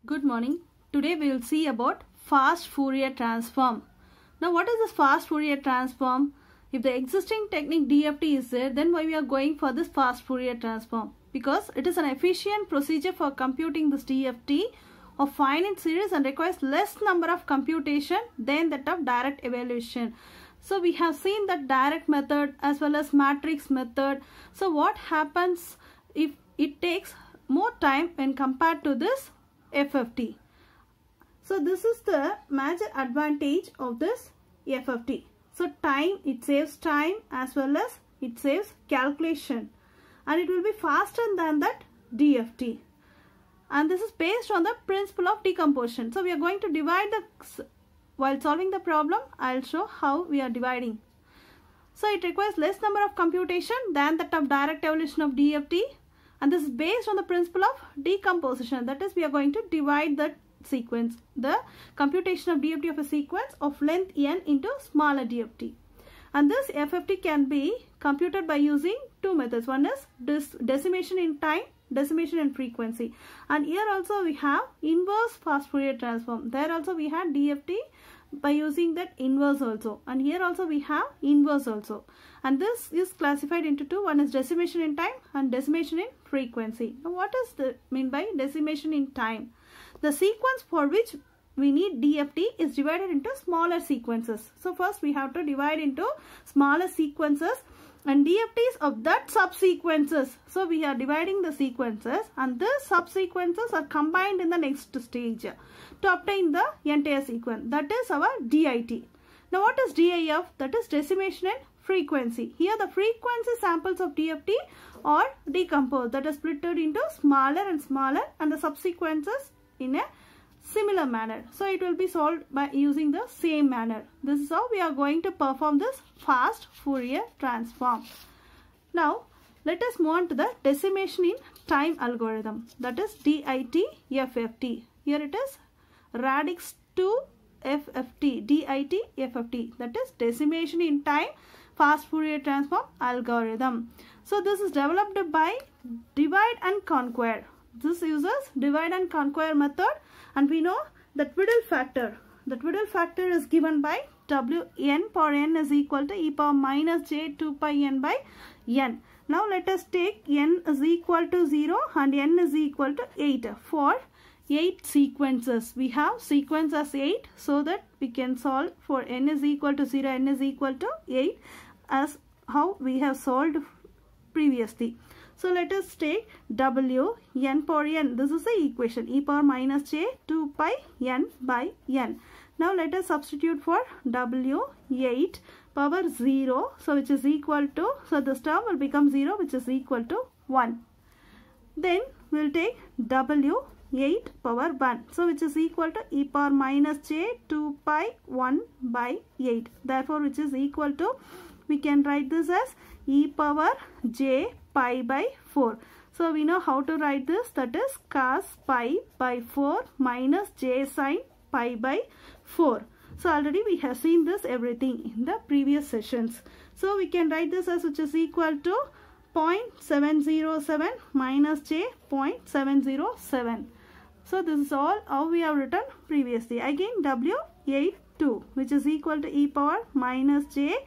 Good morning. Today we will see about fast Fourier transform. Now what is this fast Fourier transform? If the existing technique DFT is there, then why we are going for this fast Fourier transform? Because it is an efficient procedure for computing this DFT of finite series and requires less number of computation than that of direct evaluation. So we have seen that direct method as well as matrix method. So what happens if it takes more time when compared to this FFT? So this is the major advantage of this FFT. So time, it saves time as well as it saves calculation, and it will be faster than that DFT. And this is based on the principle of decomposition. So we are going to divide while solving the problem. I'll show how we are dividing. So it requires less number of computation than that of direct evolution of DFT, and this is based on the principle of decomposition. That is, we are going to divide the sequence, the computation of DFT of a sequence of length n into smaller DFT. And this FFT can be computed by using two methods. One is decimation in time, decimation in frequency. And here also we have inverse fast Fourier transform. There also we had DFT by using that inverse also, and here also we have inverse also. And this is classified into two. One is decimation in time and decimation in frequency. Now what is the mean by decimation in time? The sequence for which we need DFT is divided into smaller sequences. So first we have to divide into smaller sequences and DFTs of that subsequences. So we are dividing the sequences, and these subsequences are combined in the next stage to obtain the entire sequence. That is our DIT. Now what is DIF? That is decimation in frequency. Here the frequency samples of DFT are decomposed, that is split into smaller and smaller, and the subsequences in a similar manner. So it will be solved by using the same manner. This is how we are going to perform this fast Fourier transform. Now let us move on to the decimation in time algorithm, that is DIT-FFT. Here it is radix 2 FFT, DIT-FFT, that is decimation in time fast Fourier transform algorithm. So this is developed by divide and conquer. This uses divide and conquer method, and we know that Twiddle factor. The Twiddle factor is given by Wn for n is equal to e power minus j 2 pi n by n. Now let us take n is equal to 0 and n is equal to 8 for 8 sequences. We have sequence as 8, so that we can solve for n is equal to 0, n is equal to 8, as how we have solved previously. So let us take W n power n. This is the equation, e power minus j 2 pi n by n. Now let us substitute for W 8 power 0, so which is equal to, so this term will become 0, which is equal to 1. Then we will take W 8 power 1, so which is equal to e power minus j 2 pi 1 by 8. Therefore which is equal to, we can write this as e power j pi by 4. So we know how to write this, that is cos pi by 4 minus j sin pi by 4. So already we have seen this everything in the previous sessions. So we can write this as, which is equal to 0.707 minus j 0.707. So this is all how we have written previously. Again W82, which is equal to e power minus j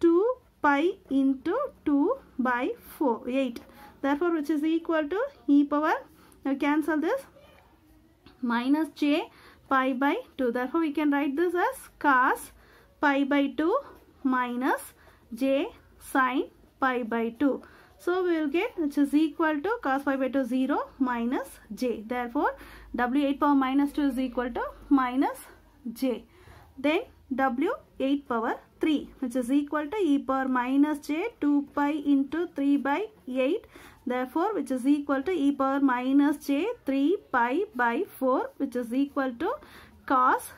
2 pi into 2 by 8. Therefore which is equal to e power, now cancel this, minus j pi by 2. Therefore we can write this as cos pi by 2 minus j sin pi by 2. So we will get, which is equal to cos pi by 2 0 minus j. Therefore W8 power minus 2 is equal to minus j. Then W8 power 3, which is equal to e power minus j 2 pi into 3 by 8. Therefore which is equal to e power minus j 3 pi by 4, which is equal to cos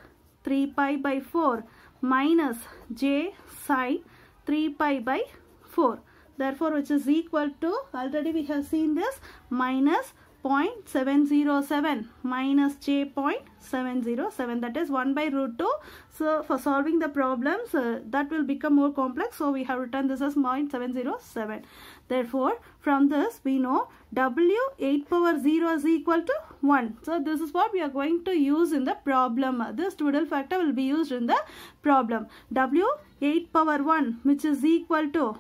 3 pi by 4 minus j sin 3 pi by 4. Therefore which is equal to, already we have seen this, minus 0.707 minus j 0.707, that is 1 by root 2. So for solving the problems that will become more complex, so we have written this as 0.707. Therefore from this we know W8 power 0 is equal to 1. So this is what we are going to use in the problem. This twiddle factor will be used in the problem. W8 power 1, which is equal to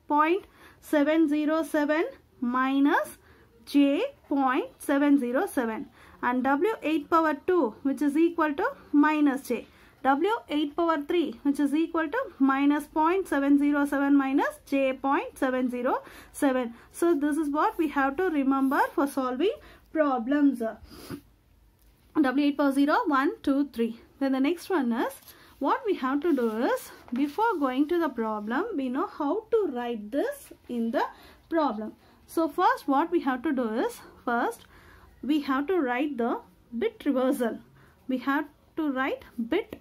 0.707 minus J 0.707, and W8 power 2, which is equal to minus J. W8 power 3, which is equal to minus 0.707 minus J 0.707. So this is what we have to remember for solving problems. W8 power 0, 1, 2, 3. Then the next one is, what we have to do is, before going to the problem, we know how to write this in the problem. So first what we have to do is, first we have to write the bit reversal. We have to write bit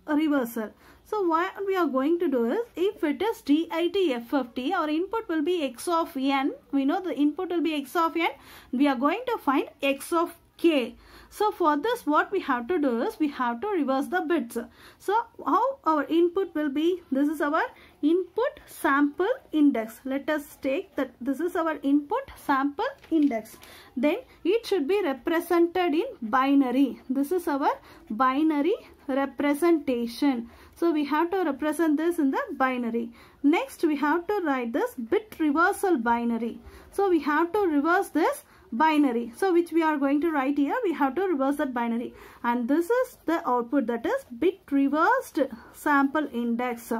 reversal. So what we are going to do is, if it is DIT FFT, our input will be x of n. We know the input will be x of n. We are going to find x of k. So for this, what we have to do is, we have to reverse the bits. So how our input will be? This is our input sample index. Let us take that this is our input sample index. Then it should be represented in binary. This is our binary representation. So we have to represent this in the binary. Next we have to write this bit reversal binary. So we have to reverse this binary. So which we are going to write here, we have to reverse that binary. And this is the output, that is bit reversed sample index.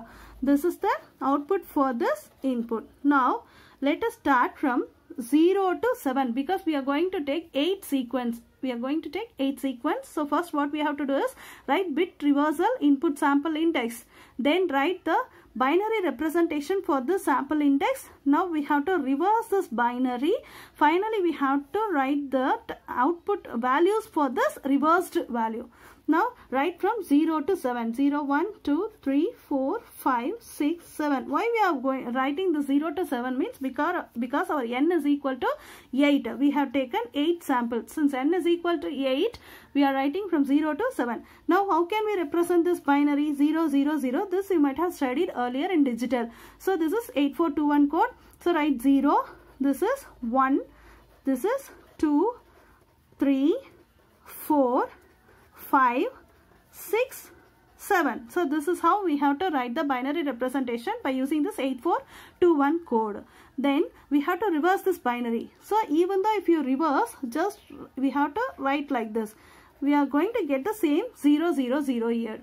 This is the output for this input. Now let us start from 0 to 7, because we are going to take 8 sequence. We are going to take 8 sequence. So first what we have to do is write bit reversal input sample index. Then write the binary representation for the sample index. Now we have to reverse this binary. Finally we have to write the output values for this reversed value. Now write from 0 to 7. 0, 1, 2, 3, 4, 5, 6, 7. Why we are writing the 0 to 7 means because our n is equal to 8. We have taken 8 samples. Since n is equal to 8, we are writing from 0 to 7. Now how can we represent this binary 0, 0, 0? This you might have studied earlier in digital. So this is 8421 code. So write 0. This is 1. This is 2, 3, 4, 5, 6, 7. So this is how we have to write the binary representation by using this 8421 code. Then we have to reverse this binary. So even though if you reverse, just we have to write like this. We are going to get the same 0, 0, 0 here.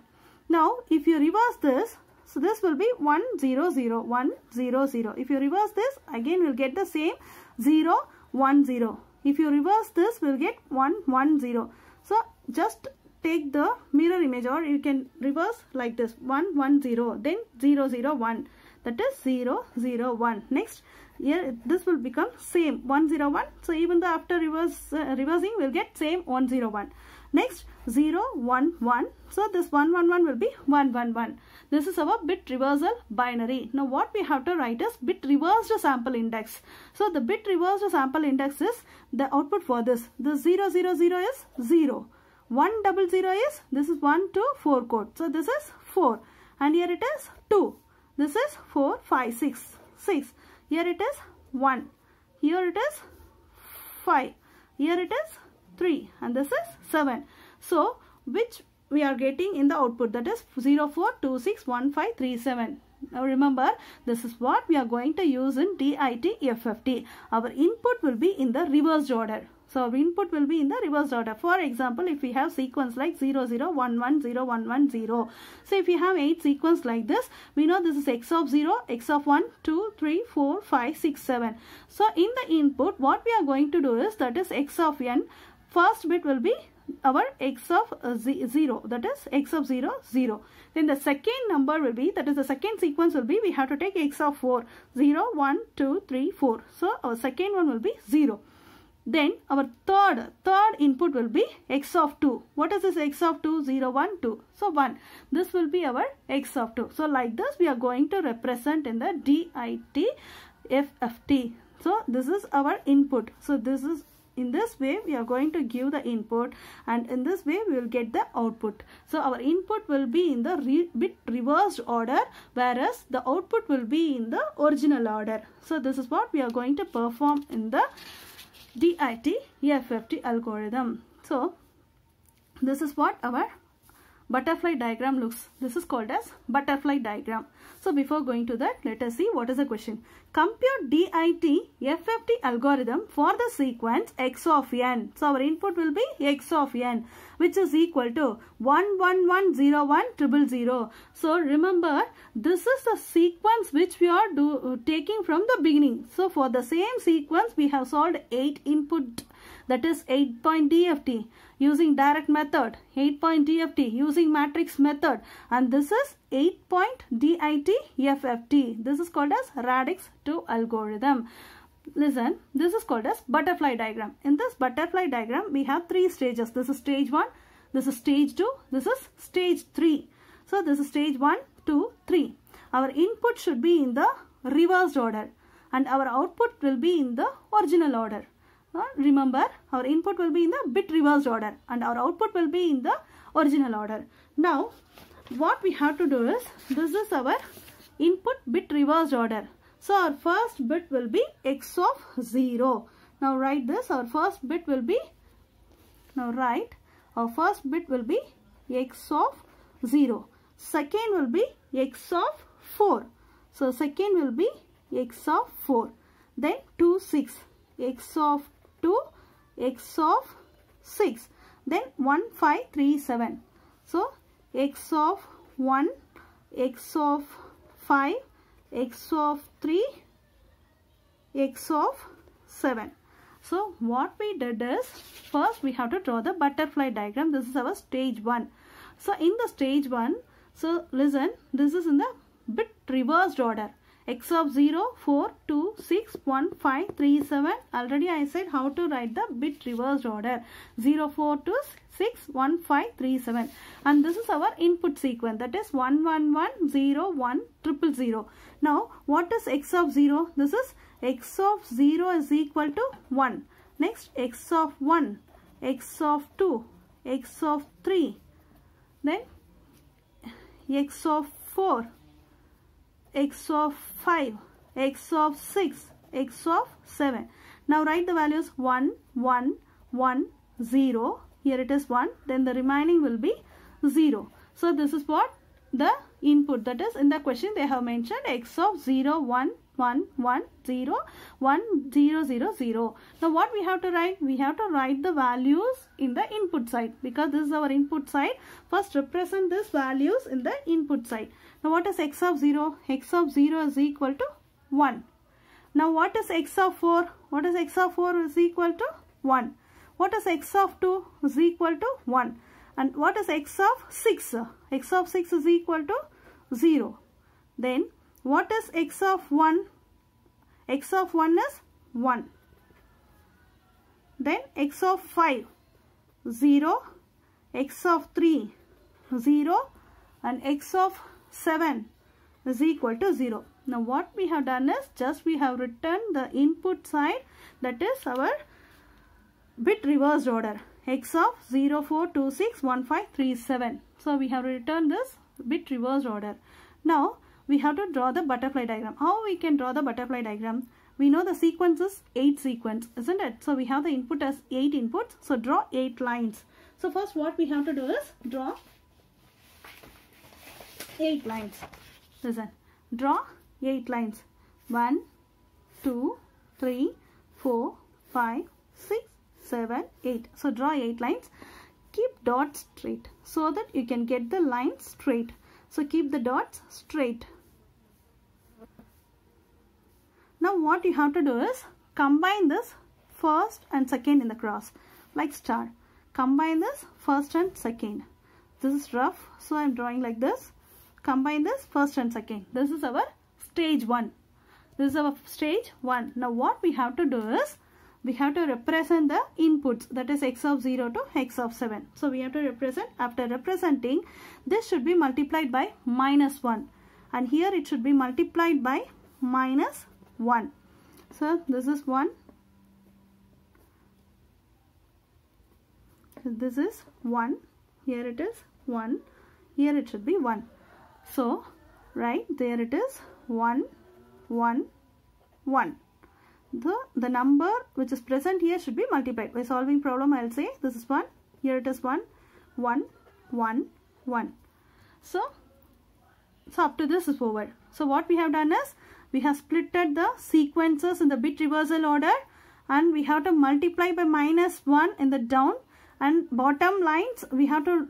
Now if you reverse this, so this will be 1, 0, 0, 1, 0, 0. If you reverse this, again we'll get the same 0, 1, 0. If you reverse this, we'll get 1, 1, 0. So just take the mirror image, or you can reverse like this, 1, 1, 0, then 0, 0, 1. That is 0, 0, 1. Next, here this will become same 1, 0, 1. So even though after reversing, we'll get same 1, 0, 1. Next 0, 1, 1. So this 1, 1, 1 will be 1, 1, 1. This is our bit reversal binary. Now what we have to write is bit reversed sample index. So the bit reversed sample index is the output for this. The 0, 0, 0 is 0. 1, 0, 0 is, this is 1 to 4 code. So this is 4. And here it is 2. This is 4, 5, 6. 6. Here it is 1. Here it is 5. Here it is 3. And this is 7. So which we are getting in the output, that is 0, 4, 2, 6, 1, 5, 3, 7. Now remember, this is what we are going to use in DIT FFT. Our input will be in the reversed order. So our input will be in the reversed order. For example, if we have sequence like 0, 0, 1, 1, 0, 1, 1, 0. So if you have 8 sequence like this, we know this is x of 0, x of 1, 2, 3, 4, 5, 6, 7. So in the input, what we are going to do is, that is x of n. First bit will be our x of 0, that is x of 0, 0. Then the second number will be, that is the second sequence will be, we have to take x of 4, 0, 1, 2, 3, 4. So our second one will be 0. Then our third input will be x of 2. What is this x of 2? 0, 1, 2. So 1. This will be our x of 2. So like this we are going to represent in the DIT FFT. So this is our input. So this is In this way we are going to give the input, and in this way we will get the output. So our input will be in the bit reversed order, whereas the output will be in the original order. So this is what we are going to perform in the DIT-FFT algorithm. So this is what our butterfly diagram looks. This is called as butterfly diagram. So before going to that, let us see what is the question. Compute DIT-FFT algorithm for the sequence x of n. So our input will be x of n, which is equal to 1 1 1 0 1 0 0 0. So remember, this is the sequence which we are taking from the beginning. So for the same sequence we have solved 8 input, that is 8-point DFT using direct method, 8-point DFT using matrix method, and this is 8-point DIT-FFT. This is called as radix 2 algorithm. Listen, this is called as butterfly diagram. In this butterfly diagram we have 3 stages. This is stage 1, this is stage 2, this is stage 3. So this is stage 1, 2, 3. Our input should be in the reversed order and our output will be in the original order. Remember, our input will be in the bit reversed order and our output will be in the original order. Now what we have to do is, this is our input bit reversed order. So our first bit will be x of 0. Now write this. Our first bit will be, our first bit will be x of 0. Second will be x of 4. So second will be x of 4. Then 2 6, x of 2, x of 6. Then 1 5 3 7. So x of 1, x of 5, x of 3, x of 7. So what we did is, first we have to draw the butterfly diagram. This is our stage 1. So in the stage 1, so listen, this is in the bit reversed order. X of 0, 4, 2, 6, 1, 5, 3, 7. Already I said how to write the bit reversed order. 0, 4, 2, 6, 1, 5, 3, 7. And this is our input sequence. That is 1, 1, 1, 0, 1, 0, 0. Now what is x of 0? This is x of 0 is equal to 1. Next x of 1, x of 2, x of 3. Then x of 4. X of 5, x of 6, x of 7. Now write the values 1, 1, 1, 0. Here it is 1. Then the remaining will be 0. So this is what the input, that is in the question they have mentioned x of 0, 1, 1, 1, 0, 1, 0, 0, 0. Now what we have to write? We have to write the values in the input side, because this is our input side. First represent these values in the input side. Now what is x of 0? X of 0 is equal to 1. Now what is x of 4? What is x of 4 is equal to 1. What is x of 2 is equal to 1. And what is x of 6? X of 6 is equal to 0. Then what is x of 1? X of 1 is 1. Then x of 5, 0. X of 3, 0. And x of 7 is equal to 0. Now what we have done is, just we have written the input side, that is our bit reversed order. X of 0, 4, 2, 6, 1, 5, 3, 7. So we have written this bit reversed order. Now we have to draw the butterfly diagram. How we can draw the butterfly diagram? We know the sequence is 8 sequence, isn't it? So we have the input as 8 inputs. So draw 8 lines. So first what we have to do is draw 8 lines. Listen, draw 8 lines. 1, 2, 3, 4, 5, 6, 7, 8. So draw 8 lines. Keep dots straight so that you can get the line straight. So keep the dots straight. Now what you have to do is combine this first and second in the cross, like star. Combine this first and second. This is rough, so I am drawing like this. Combine this first and second. This is our stage 1. This is our stage 1. Now what we have to do is, we have to represent the inputs, that is x of 0 to x of 7. So we have to represent, after representing, this should be multiplied by -1. And here it should be multiplied by -1. So this is 1, this is 1, here it is 1, here it should be 1. So right there it is 1, 1, 1. The number which is present here should be multiplied. By solving problem, I'll say this is 1, here it is 1, 1, 1, 1. So up to this is over. So what we have done is, we have splitted the sequences in the bit reversal order, and we have to multiply by -1 in the down, and bottom lines we have to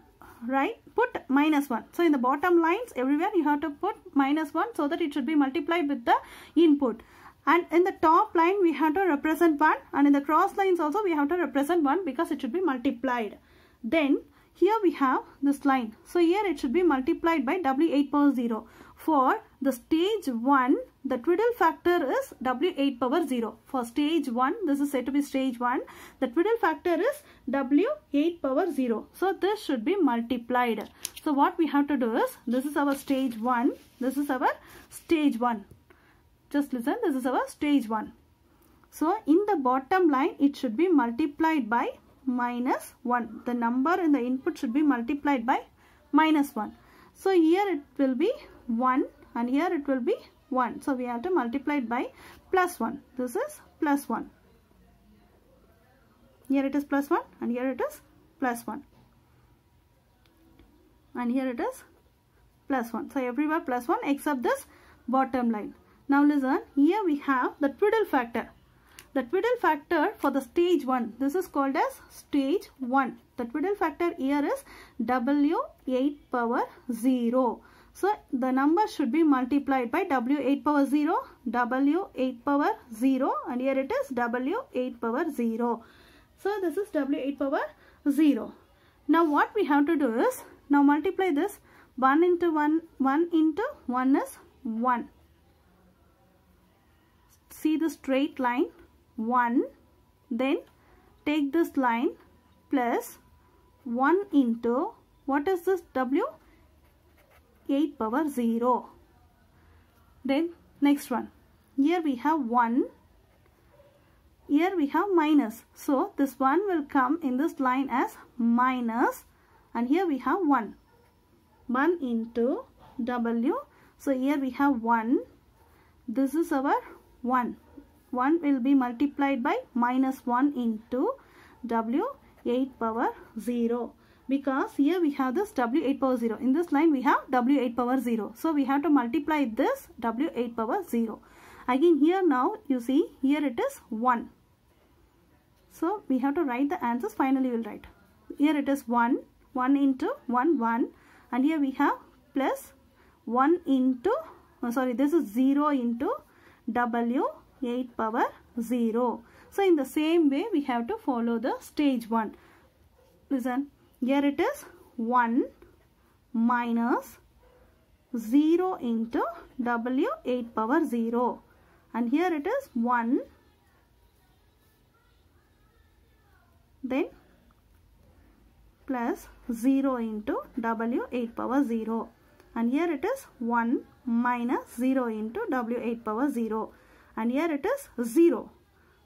put -1. So in the bottom lines everywhere you have to put -1 so that it should be multiplied with the input. And in the top line we have to represent 1, and in the cross lines also we have to represent 1 because it should be multiplied. Then here we have this line. So here it should be multiplied by W8 power 0. For the stage 1, the twiddle factor is W8 power 0. For stage 1, this is said to be stage 1. The twiddle factor is W8 power 0. So this should be multiplied. So what we have to do is, this is our stage 1. This is our stage 1. Just listen, this is our stage 1. So in the bottom line, it should be multiplied by -1. The number in the input should be multiplied by -1. So here it will be 1 and here it will be 1. So we have to multiply it by +1. This is +1. Here it is +1 and here it is +1. And here it is +1. So everywhere +1 except this bottom line. Now listen, here we have the twiddle factor. The twiddle factor for the stage 1, this is called as stage 1. The twiddle factor here is W8 power 0. So the number should be multiplied by W8 power 0, W8 power 0, and here it is W8 power 0. So this is W8 power 0. Now what we have to do is, now multiply this. 1 into 1, 1 into 1 is 1. See the straight line, 1, then take this line plus 1 into, what is this, W8 power 0. Then next one, here we have 1, here we have minus. So this 1 will come in this line as minus, and here we have 1. 1 into W. So here we have 1. This is our 1. 1 will be multiplied by -1 into W8 power 0. Because here we have this W8 power 0. In this line we have W8 power 0. So we have to multiply this W8 power 0. Again here now you see here it is 1. So we have to write the answers. Finally we will write. Here it is 1. 1 into 1, 1. And here we have plus 1 into, this is 0 into W8 power 0. So in the same way we have to follow the stage 1. Listen, here it is 1 minus 0 into W8 power 0. And here it is 1, then plus 0 into W8 power 0. And here it is 1 minus 0 into W8 power 0. And here it is 0.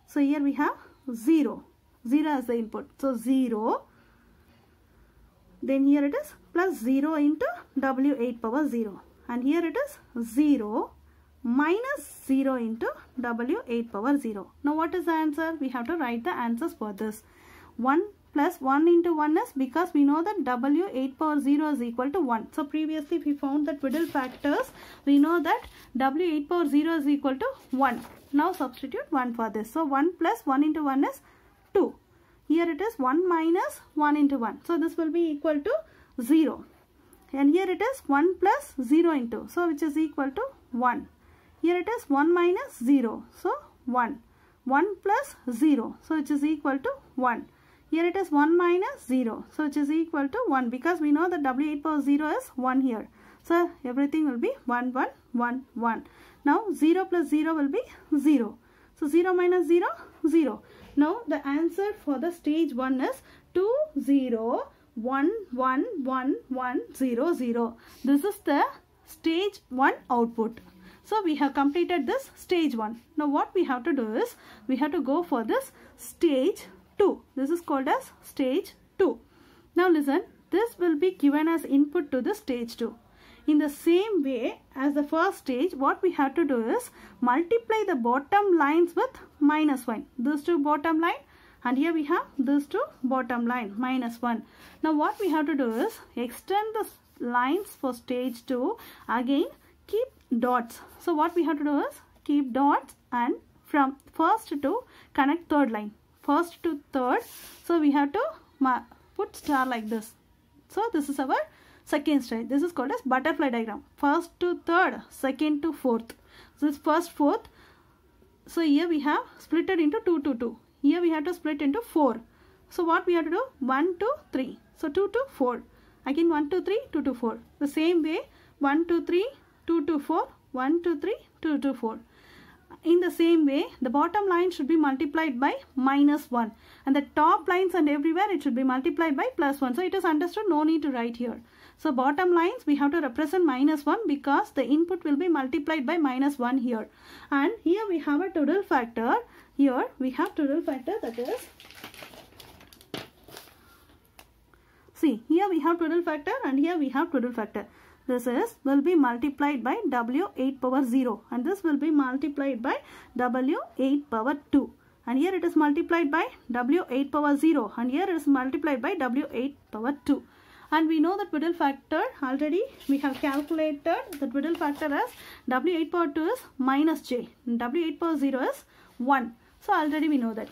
So here we have 0. 0 as the input. So 0. Then here it is plus 0 into W8 power 0. And here it is 0 minus 0 into W8 power 0. Now what is the answer? We have to write the answers for this. 1 plus 1 into 1 is, because we know that W8 power 0 is equal to 1. So previously we found the twiddle factors. We know that W8 power 0 is equal to 1. Now substitute 1 for this. So 1 plus 1 into 1 is 2. Here it is 1 minus 1 into 1. So this will be equal to 0. And here it is 1 plus 0 into. So which is equal to 1. Here it is 1 minus 0. So 1. 1 plus 0. So which is equal to 1. Here it is 1 minus 0. So which is equal to 1, because we know that W8 power 0 is 1 here. So everything will be 1, 1, 1, 1. Now 0 plus 0 will be 0. So 0 minus 0, 0. Now the answer for the stage 1 is 2, 0, 1, 1, 1, 1, 0, 0. This is the stage 1 output. So we have completed this stage 1. Now what we have to do is, we have to go for this stage 2. This is called as stage 2. 2. Now listen, this will be given as input to the stage 2. In the same way as the first stage, what we have to do is multiply the bottom lines with -1. These two bottom line, and here we have these two bottom line, -1. Now what we have to do is extend the lines for stage 2. Again, keep dots. So what we have to do is keep dots, and from first to connect third line. First to third. So we have to put star like this. So this is our second stage. This is called as butterfly diagram. First to third, second to fourth. So this first, fourth. So here we have split it into 2 to 2. Here we have to split into 4. So what we have to do? 1 to 3. So 2 to 4. Again 1 to 3, 2 to 4. The same way 1 to 3, 2 to 4, 1 to 3, 2 to 4. In the same way, the bottom line should be multiplied by -1, and the top lines and everywhere it should be multiplied by +1. So it is understood, no need to write here. So bottom lines we have to represent -1 because the input will be multiplied by -1 here. And here we have a total factor. Here we have total factor, that is, see, here we have total factor and here we have total factor. This will be multiplied by W8 power 0, and this will be multiplied by W8 power 2, and here it is multiplied by W8 power 0, and here it is multiplied by W8 power 2. And we know the twiddle factor already. We have calculated the twiddle factor as W8 power 2 is -j, and W8 power 0 is 1. So already we know that.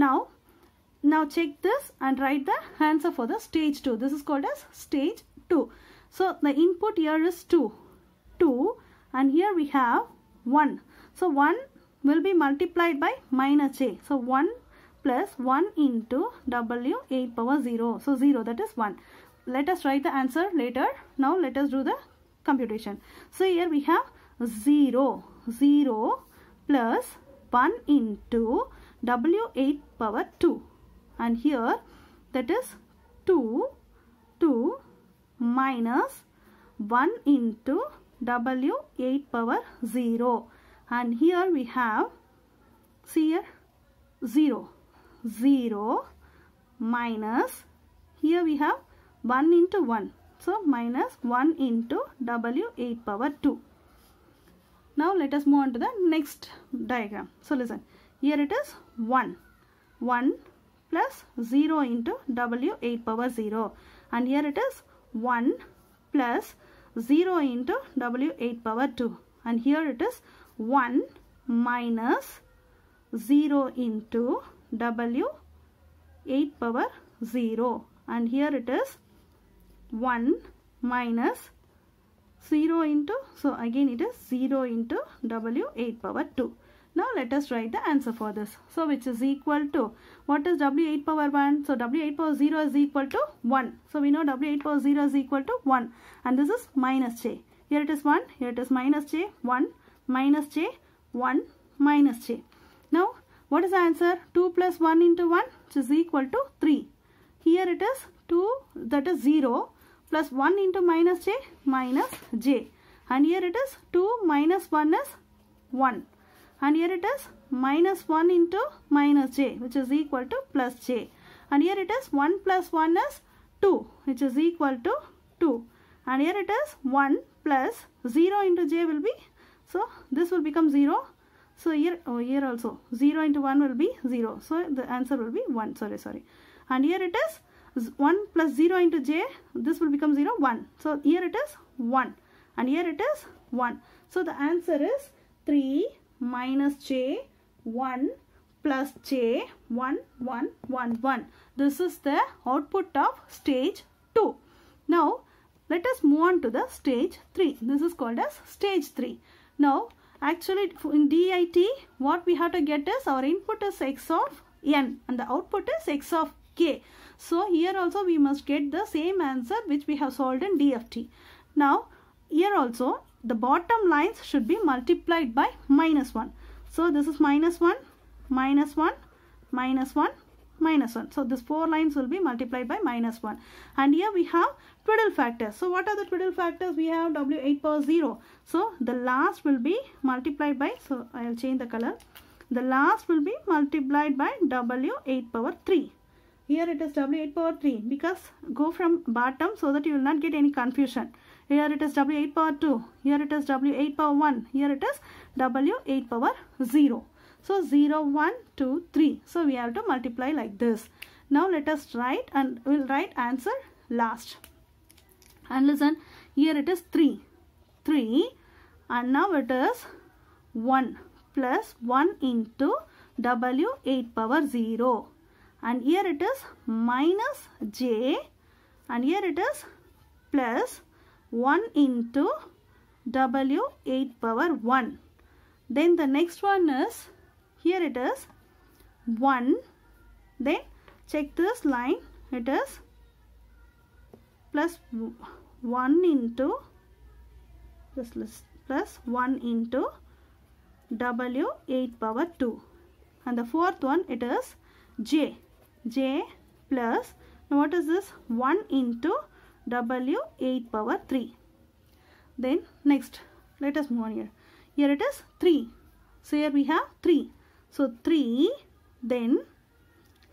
Now check this and write the answer for the stage 2. This is called as stage 2. So the input here is 2, and here we have 1. So 1 will be multiplied by -j. So 1 plus 1 into W8 power 0. So 0, that is 1. Let us write the answer later. Now let us do the computation. So here we have 0 plus 1 into W8 power 2. And here that is 2 minus 1 into W8 power 0. And here we have, see here, 0 minus, here we have 1 into 1. So minus 1 into W8 power 2. Now let us move on to the next diagram. So listen, here it is 1 plus 0 into W8 power 0. And here it is 1 plus 0 into W8 power 2. And here it is 1 minus 0 into W8 power 0. And here it is 1 minus 0 into, so again it is 0 into W8 power 2. Now let us write the answer for this. So which is equal to, what is W8 power 1? So W8 power 0 is equal to 1. So we know W8 power 0 is equal to 1. And this is minus j. Here it is 1. Here it is minus j. 1 minus j. 1 minus j. Now what is the answer? 2 plus 1 into 1, which is equal to 3. Here it is 2, that is 0, plus 1 into minus j. And here it is 2 minus 1 is 1. And here it is minus 1 into minus j, which is equal to plus j. And here it is 1 plus 1 is 2, which is equal to 2. And here it is 1 plus 0 into j will be, so this will become 0. So here also 0 into 1 will be 0. So the answer will be 1. Sorry. And here it is 1 plus 0 into j, this will become 0, 1. So here it is 1. And here it is 1. So the answer is 3 minus j, 1 plus j, 1, 1, 1, 1. This is the output of stage 2. Now let us move on to the stage 3. This is called as stage 3. Now actually in DIT what we have to get is our input is x of n and the output is x of k. So here also we must get the same answer which we have solved in DFT. Now here also the bottom lines should be multiplied by -1. So this is -1, -1, -1, -1. So these 4 lines will be multiplied by -1. And here we have twiddle factors. So what are the twiddle factors? We have W8 power 0. So the last will be multiplied by, so I will change the color. The last will be multiplied by W8 power 3. Here it is W8 power 3 because go from bottom so that you will not get any confusion. Here it is W8 power 2. Here it is W8 power 1. Here it is W8 power 0. So 0, 1, 2, 3. So we have to multiply like this. Now let us write, and we will write answer last. And listen, here it is 3. 3 and now it is 1 plus 1 into W8 power 0. And here it is minus j, and here it is plus 1 into W8 power 1. Then the next one is, here it is 1. Then check this line, it is plus 1 into this list, plus 1 into W8 power 2. And the fourth one, it is j plus, now what is this, 1 into W8 power 3. Then next let us move on here. Here it is 3. So here we have 3. So 3, then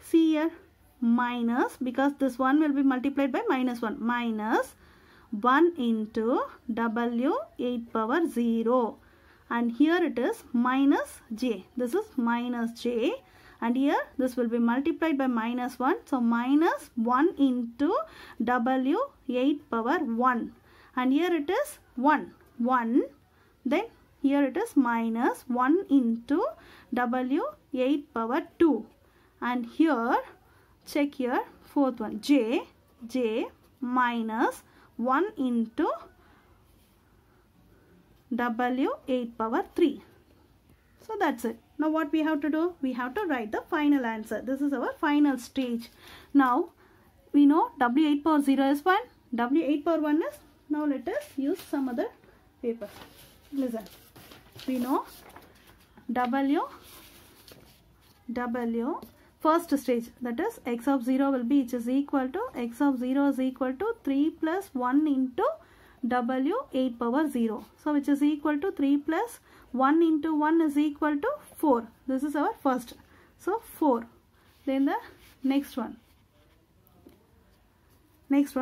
see here minus, because this one will be multiplied by minus 1, minus 1 into W8 power 0. And here it is minus j. This is minus j. And here this will be multiplied by minus 1. So minus 1 into W8 power 1. And here it is 1. Then here it is minus 1 into W8 power 2. And here, check here, fourth one, j minus 1 into W8 power 3. So that's it. Now what we have to do? We have to write the final answer. This is our final stage. Now we know W8 power 0 is 1. W8 power 1 is, now let us use some other paper. Listen. We know W first stage, that is x of 0 will be, which is equal to, x of 0 is equal to 3 plus 1 into W8 power 0. So which is equal to 3 plus 1 into 1 is equal to 4. This is our first. So 4. Then the next one, x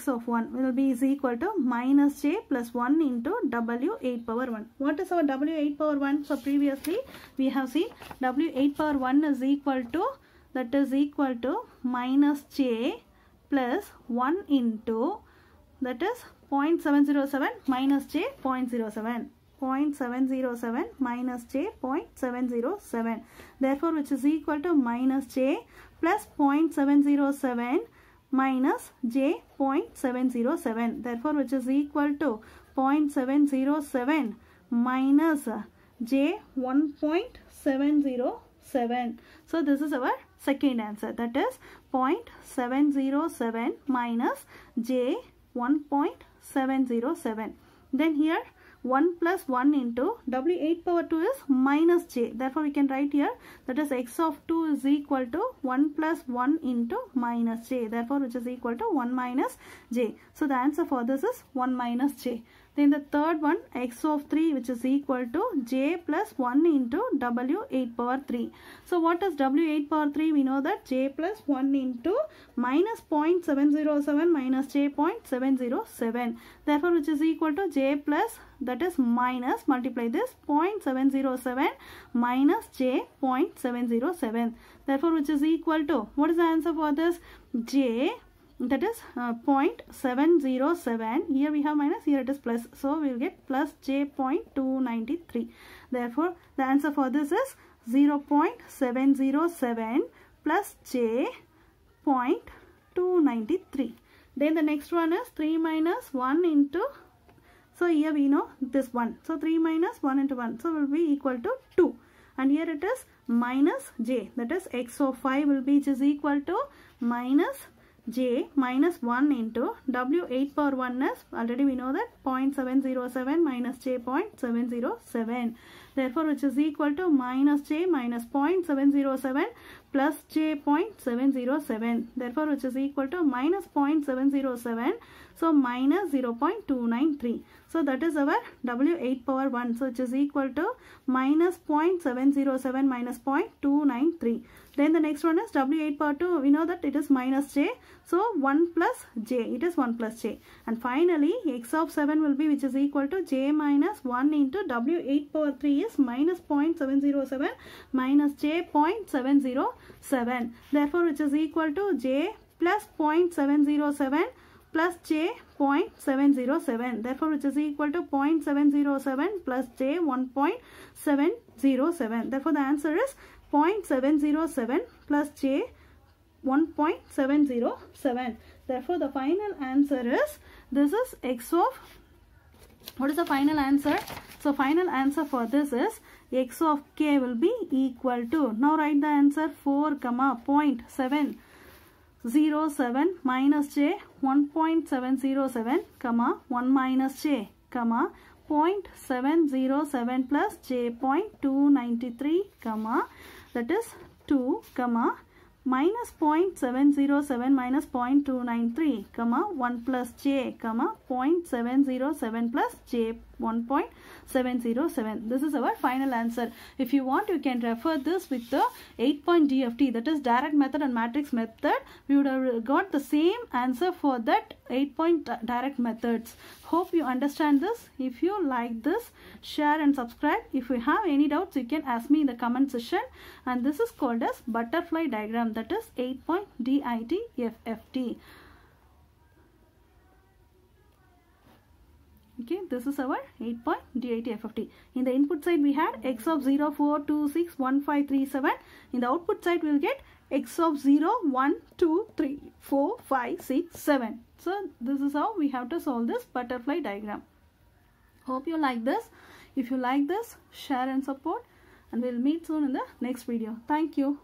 of 1 will be is equal to minus j plus 1 into W8 power 1. What is our W8 power 1? So previously we have seen W8 power 1 is equal to, that is equal to minus j plus 1 into, that is 0.707 minus j 0.07. 0.707 minus j 0.707. Therefore which is equal to minus j plus 0.707 minus j 0.707. Therefore which is equal to 0.707 minus j 1.707. So this is our second answer, that is 0.707 minus j 1.707. Then here 1 plus 1 into W8 power 2 is minus j. Therefore we can write here, that is x of 2 is equal to 1 plus 1 into minus j. Therefore which is equal to 1 minus j. So the answer for this is 1 minus j. Then the third one, x of 3, which is equal to j plus 1 into W8 power 3. So what is W8 power 3? We know that j plus 1 into minus 0.707 minus j 0.707. Therefore which is equal to j plus, that is minus, multiply this 0.707 minus j 0.707. Therefore which is equal to, what is the answer for this? J, that is 0.707. Here we have minus, here it is plus. So we will get plus j 0.293. Therefore the answer for this is 0.707 plus j 0.293. Then the next one is 3 minus 1 into, so here we know this 1. So 3 minus 1 into 1. So will be equal to 2. And here it is minus j. That is x of 5 will be, which is equal to minus j minus 1 into W8 power 1 is, already we know that 0.707 minus j 0.707. Therefore which is equal to minus j minus 0.707 plus j 0.707. Therefore which is equal to minus 0.707. So minus 0.293. So that is our W8 power 1. So which is equal to minus 0.707 minus 0.293. Then the next one is W8 power 2. We know that it is minus j. So 1 plus j. It is 1 plus j. And finally, x of 7 will be which is equal to j minus 1 into W8 power 3 is minus 0.707 minus j 0.707. Therefore, which is equal to j plus 0.707 plus j 0.707. Therefore, which is equal to 0.707 plus j 1.707. Therefore, the answer is 0.707 plus j 1.707. Therefore, the final answer is, this is x of, what is the final answer? So, final answer for this is x of k will be equal to, now write the answer, 4, 0.707 minus j 1.707, 1 minus j, 0.707 plus j 0.293, that is 2, minus 0.707 minus 0.293, 1 plus j, 0.707 plus j 1.707. This is our final answer. If you want, you can refer this with the 8-point DFT, that is direct method and matrix method. We would have got the same answer for that 8-point direct methods. Hope you understand this. If you like this, share and subscribe. If you have any doubts, you can ask me in the comment section. And this is called as butterfly diagram, that is 8-point DITFFT. Okay, this is our 8-point DITFFT. In the input side, we had x of 0, 4, 2, 6, 1, 5, 3, 7. In the output side, we will get x of 0, 1, 2, 3, 4, 5, 6, 7. So, this is how we have to solve this butterfly diagram. Hope you like this. If you like this, share and support. And we'll meet soon in the next video. Thank you.